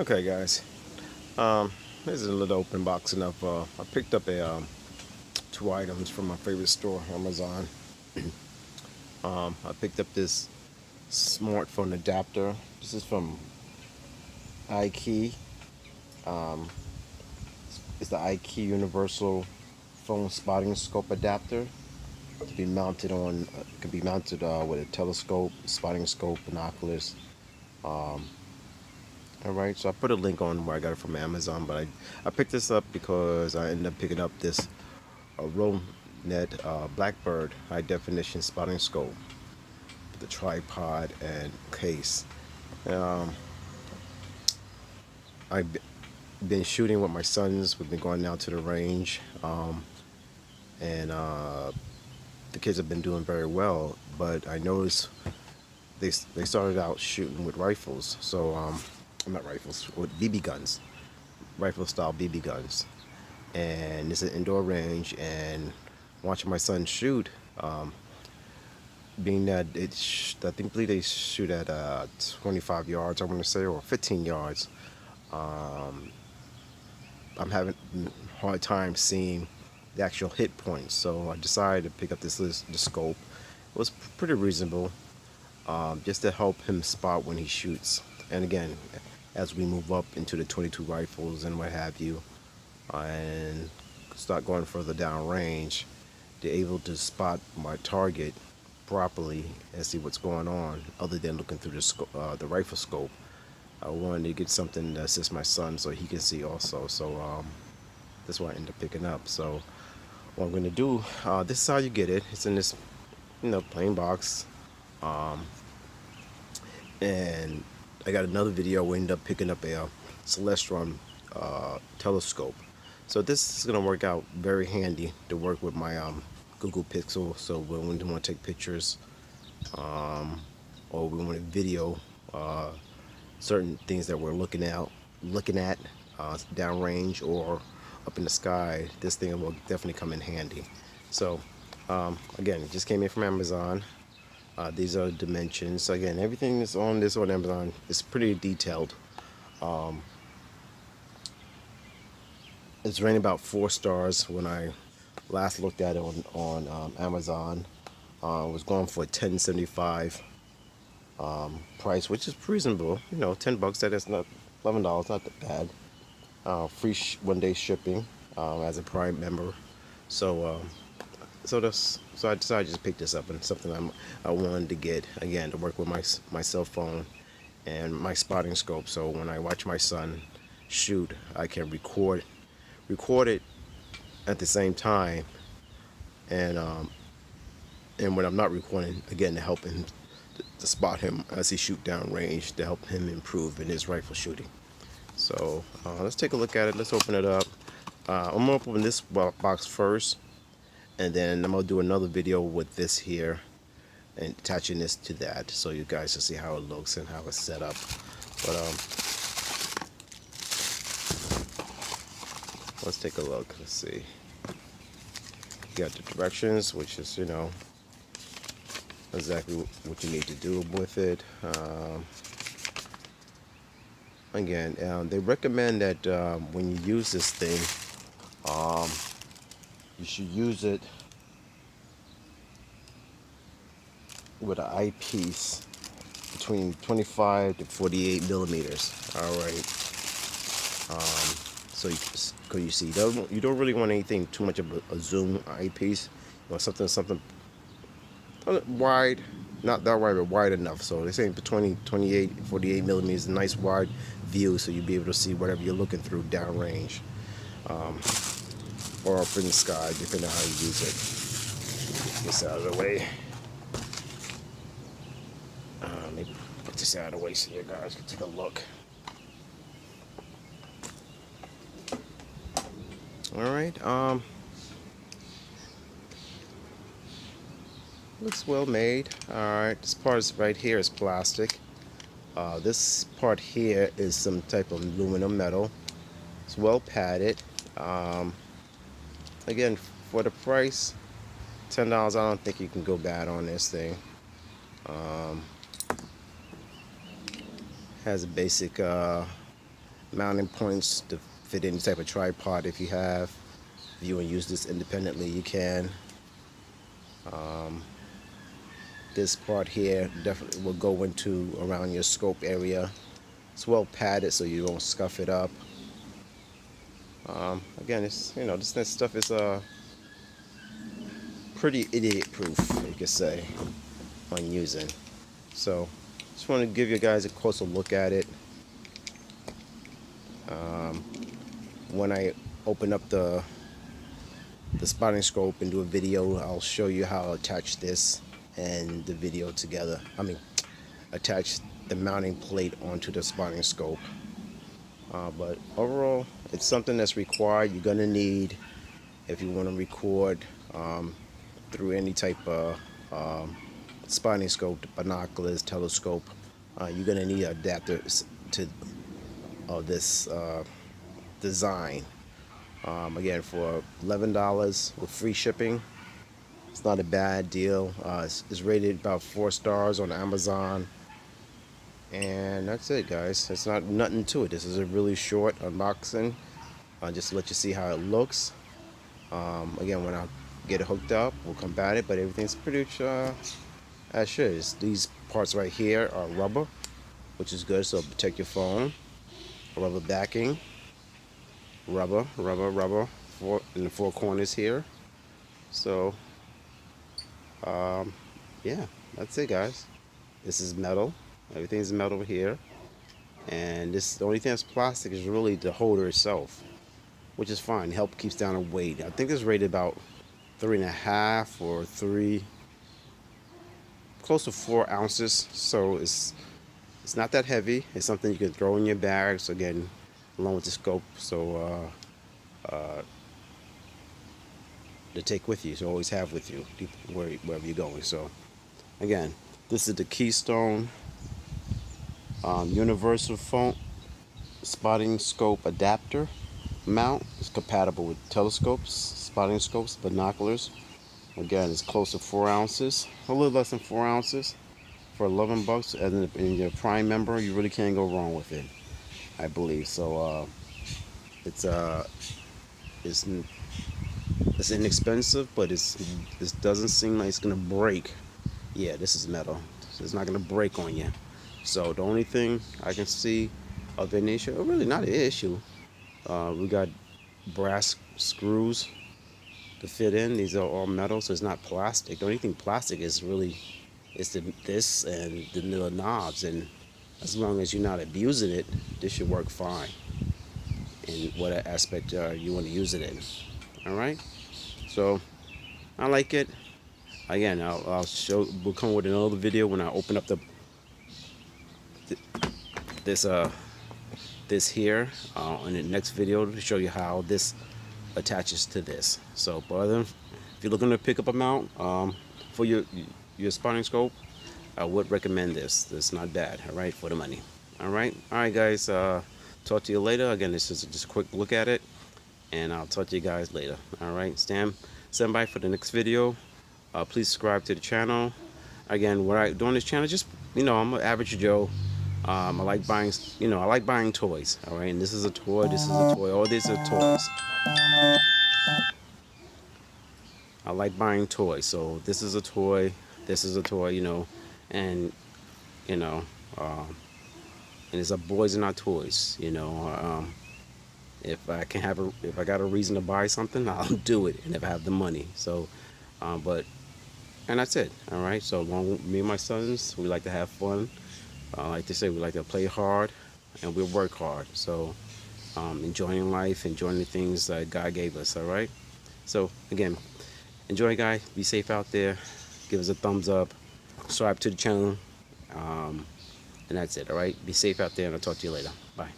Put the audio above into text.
Okay, guys. Um, this is a little open boxing of. I picked up two items from my favorite store, Amazon. I picked up this smartphone adapter. This is from Eyeskey. Um, it's the Eyeskey Universal Phone Spotting Scope adapter to be mounted on. Can be mounted with a telescope, spotting scope, binoculars. Um, all right, so I put a link on where I got it from Amazon, but I picked this up because I ended up picking up this RoneNet Blackbird high definition spotting scope, the tripod and case. Um, I've been shooting with my sons. We've been going out to the range, and the kids have been doing very well. But I noticed they started out shooting with rifles, so not rifles, with BB guns, rifle style BB guns, and it's an indoor range. And watching my son shoot, being that I think believe they shoot at 25 yards, I want to say, or 15 yards. Um, I'm having a hard time seeing the actual hit points, so I decided to pick up the scope. It was pretty reasonable, just to help him spot when he shoots. And again, as we move up into the 22 rifles and what have you, and start going further down range, they're able to spot my target properly and see what's going on, other than looking through the rifle scope. I wanted to get something to assist my son so he can see also. So that's what I ended up picking up. So what I'm gonna do, this is how you get it. It's in this, plain box. Um, and I got another video. We ended up picking up a Celestron telescope. So this is gonna work out very handy to work with my Google Pixel. So when we want to take pictures, um, or we want to video certain things that we're looking at downrange or up in the sky, this thing will definitely come in handy. So again, it just came in from Amazon. These are the dimensions. Again, everything that's on this on Amazon is pretty detailed. Um, it's rating about 4 stars when I last looked at it on Amazon. It was going for 10.75 price, which is reasonable. 10 bucks. That is not $11. Not that bad. Free 1 day shipping as a Prime member. So so I decided to just pick this up, and something I wanted to get again to work with my cell phone and my spotting scope. So when I watch my son shoot, I can record it at the same time, and when I'm not recording, again, to help him to spot him as he shoot down range, to help him improve in his rifle shooting. So let's take a look at it. Let's open it up. I'm gonna open this box first, and then I'm gonna do another video with this here and attaching this to that, so you guys can see how it looks and how it's set up. But let's take a look. Let's see. You got the directions, which is exactly what you need to do with it. Again, they recommend that when you use this thing, you should use it with an eyepiece between 25 to 48 millimeters. All right. So you see, you don't really want anything too much of a zoom eyepiece. You want something wide, not that wide, but wide enough. So they're saying between 28 and 48 millimeters, a nice wide view, so you'll be able to see whatever you're looking through downrange, or up in the sky, depending on how you use it. Get this out of the way. Let me put this out of the way so you guys can take a look. All right. Looks well made. All right. This part is right here is plastic. This part here is some type of aluminum metal. It's well padded. Again, for the price, $10, I don't think you can go bad on this thing. Has a basic mounting points to fit any type of tripod if you have. If you want to use this independently, you can. This part here definitely will go into around your scope area. It's well padded so you don't scuff it up. Again, it's, you know, this stuff is pretty idiot proof, you could say, on using. So just want to give you guys a closer look at it. When I open up the spotting scope and do a video, I'll show you how to attach this and the video together. I mean, attach the mounting plate onto the spotting scope. But overall, it's something that's required. You're gonna need, if you want to record through any type of spotting scope, binoculars, telescope, you're gonna need adapters to this design. Again, for $11 with free shipping, it's not a bad deal. It's rated about 4 stars on Amazon, and that's it, guys. It's not nothing to it. This is a really short unboxing, just to let you see how it looks. Again, when I get it hooked up, we'll come at it, but everything's pretty as should. These parts right here are rubber, which is good, so protect your phone. Rubber backing, rubber in the 4 corners here. So yeah, that's it, guys. This is metal. Everything's metal here, and the only thing that's plastic is really the holder itself, which is fine. Help keeps down the weight. I think it's rated about 3.5 or 3, close to 4 ounces. So it's not that heavy. It's something you can throw in your bags, again, along with the scope, so to take with you, so always have with you wherever you're going. So again, this is the Keystone universal phone spotting scope adapter mount. It's compatible with telescopes, spotting scopes, binoculars. Again, it's close to 4 ounces, a little less than 4 ounces, for $11. And in your Prime member, you really can't go wrong with it, I believe. So it's inexpensive, but this doesn't seem like it's gonna break. Yeah, this is metal, so it's not gonna break on you. So the only thing I can see of an issue, or really not an issue, we got brass screws to fit in. These are all metal, so it's not plastic. The only thing plastic is really this and the little knobs, and as long as you're not abusing it, this should work fine in whatever aspect you want to use it in. All right, so I like it. Again, I'll show. We'll come with another video when I open up this here in the next video to show you how this attaches to this. So, but if you're looking to pick up a mount for your spotting scope, I would recommend this. It's not bad, all right, for the money. All right, guys. Talk to you later. Again, this is just a quick look at it, and I'll talk to you guys later. All right, stand by for the next video. Please subscribe to the channel. Again, what I do on this channel, just, you know, I'm an average Joe. I like buying, I like buying toys. All right, and this is a toy. This is a toy. All these are toys. I like buying toys. So this is a toy. This is a toy. And and it's a boys and not toys. If I got a reason to buy something, I'll do it, and if I have the money. So, and that's it. All right. So me and my sons, we like to have fun. Like they say, we like to play hard, and we work hard. So, enjoying life, enjoying the things that God gave us. All right. So again, enjoy, guys. Be safe out there. Give us a thumbs up. Subscribe to the channel. And that's it. All right. Be safe out there, and I'll talk to you later. Bye.